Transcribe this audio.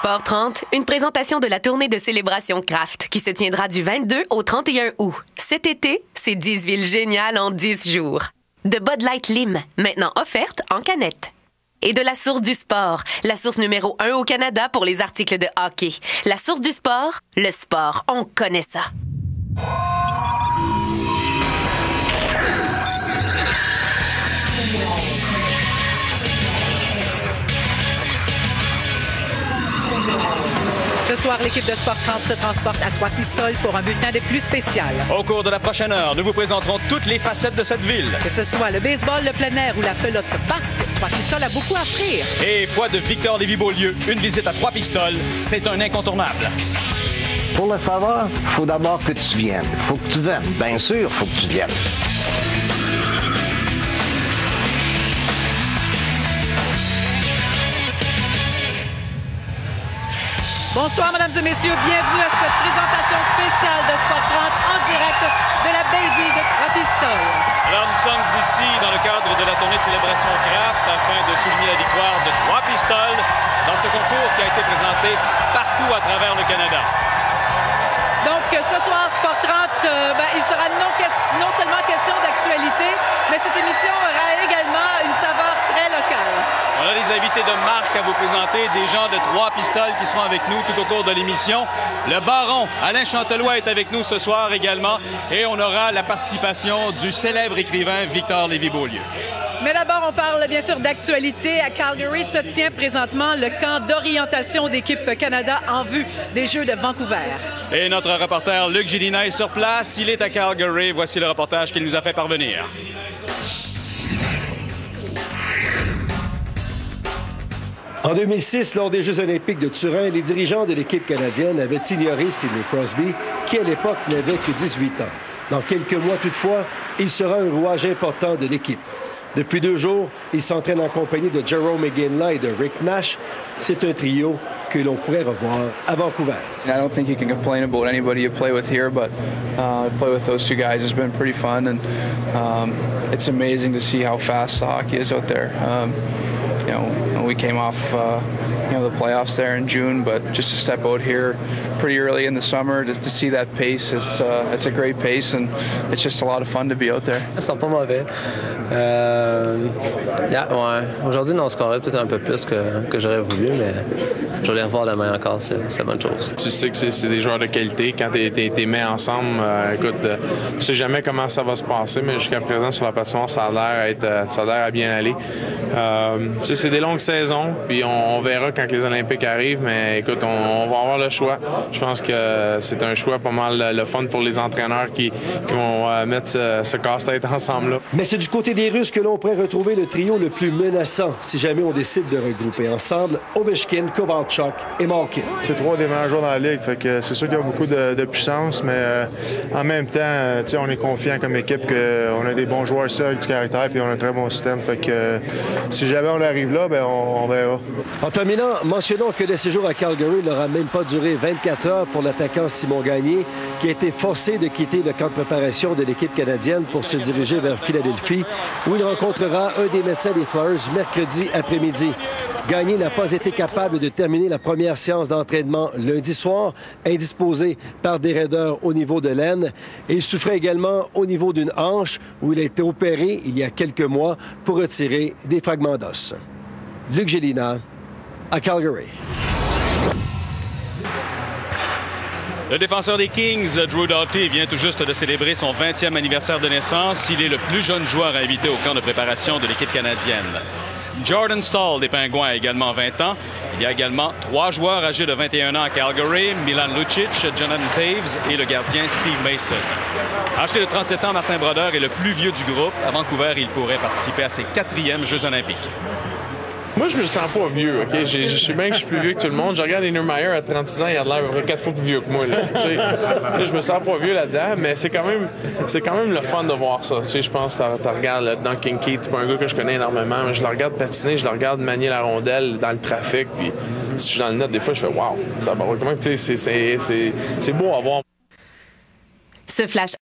Sport 30, une présentation de la tournée de célébration Kraft qui se tiendra du 22 au 31 août. Cet été, c'est 10 villes géniales en 10 jours. De Bud Light Lim, maintenant offerte en canette. Et de la Source du Sport, la source numéro 1 au Canada pour les articles de hockey. La Source du Sport, le sport, on connaît ça. Ce soir, l'équipe de Sport 30 se transporte à Trois-Pistoles pour un bulletin de plus spécial. Au cours de la prochaine heure, nous vous présenterons toutes les facettes de cette ville. Que ce soit le baseball, le plein air ou la pelote basque, Trois-Pistoles a beaucoup à offrir. Et foi de Victor Lévy-Beaulieu, une visite à Trois-Pistoles, c'est un incontournable. Pour le savoir, il faut d'abord que tu viennes. Il faut que tu viennes. Bien sûr, il faut que tu viennes. Bonsoir, mesdames et messieurs. Bienvenue à cette présentation spéciale de Sport 30 en direct de la belle ville de Trois-Pistoles. Alors, nous sommes ici dans le cadre de la tournée de célébration Kraft afin de souligner la victoire de Trois-Pistoles dans ce concours qui a été présenté partout à travers le Canada. Donc, ce soir, Sport 30, il sera non seulement question d'actualité, mais cette émission aura également une saveur très locale. On a des invités de marque à vous présenter, des gens de Trois-Pistoles qui seront avec nous tout au cours de l'émission. Le baron Alain Chantelois est avec nous ce soir également et on aura la participation du célèbre écrivain Victor Lévy-Beaulieu. Mais d'abord, on parle bien sûr d'actualité. À Calgary se tient présentement le camp d'orientation d'équipe Canada en vue des Jeux de Vancouver. Et notre reporter Luc Gélina est sur place. Il est à Calgary. Voici le reportage qu'il nous a fait parvenir. En 2006, lors des Jeux olympiques de Turin, les dirigeants de l'équipe canadienne avaient ignoré Sidney Crosby, qui à l'époque n'avait que 18 ans. Dans quelques mois toutefois, il sera un rouage important de l'équipe. Depuis 2 jours, il s'entraîne en compagnie de Jarome Iginla et de Rick Nash. C'est un trio que l'on pourrait revoir à Vancouver. I don't think you can complain about anybody you play with here, but play with those two guys has been pretty fun, and it's amazing to see how fast the hockey is out there. You know, we came off, the playoffs there in June, but just to step out here pretty early in the summer, just to see that pace, it's a great pace, and it's just a lot of fun to be out there. Ils sont pas mauvais. Aujourd'hui, on scorait peut-être un peu plus que j'aurais voulu, mais je vais les revoir demain encore, c'est la bonne chose. Tu sais que c'est des joueurs de qualité. Quand t'es mis ensemble, tu sais jamais comment ça va se passer, mais jusqu'à présent, sur la patinoire, ça a l'air à bien aller. Tu sais, c'est des longues saisons, puis on verra quand les Olympiques arrivent, mais écoute, on va avoir le choix. Je pense que c'est un choix pas mal le fun pour les entraîneurs qui vont mettre ce casse-tête ensemble-là. Mais c'est du côté des Russes que l'on pourrait retrouver le trio le plus menaçant si jamais on décide de regrouper ensemble Ovechkin, Kovalchuk et Malkin. C'est 3 des meilleurs joueurs dans la Ligue, fait que c'est sûr qu'il y a beaucoup de puissance, mais en même temps, on est confiant comme équipe qu'on a des bons joueurs ici avec du caractère puis on a un très bon système. Fait que si jamais on arrive là, on verra. En terminant, mentionnons que le séjour à Calgary n'aura même pas duré 24 heures pour l'attaquant Simon Gagné, qui a été forcé de quitter le camp de préparation de l'équipe canadienne pour se diriger vers Philadelphie, où il rencontrera un des médecins des Flyers mercredi après-midi. Gagné n'a pas été capable de terminer la première séance d'entraînement lundi soir, indisposé par des raideurs au niveau de l'aine. Et il souffrait également au niveau d'une hanche où il a été opéré il y a quelques mois pour retirer des fragments d'os. Luc Gélina, à Calgary. Le défenseur des Kings, Drew Doughty, vient tout juste de célébrer son 20e anniversaire de naissance. Il est le plus jeune joueur invité au camp de préparation de l'équipe canadienne. Jordan Staal des Pingouins a également 20 ans. Il y a également 3 joueurs âgés de 21 ans à Calgary, Milan Lucic, Jonathan Toews et le gardien Steve Mason. Âgé de 37 ans, Martin Brodeur est le plus vieux du groupe. À Vancouver, il pourrait participer à ses 4e Jeux olympiques. Moi, je me sens pas vieux, OK? Je sais bien que je suis plus vieux que tout le monde. Je regarde Henry Meyer à 36 ans, il a l'air 4 fois plus vieux que moi. Là, je me sens pas vieux là-dedans, mais c'est quand même le fun de voir ça. Je pense que tu regardes là, Duncan Keith, c'est pas un gars que je connais énormément, mais je le regarde patiner, je le regarde manier la rondelle dans le trafic, puis si je suis dans le net, des fois, je fais « wow! » C'est beau à voir. Ce flash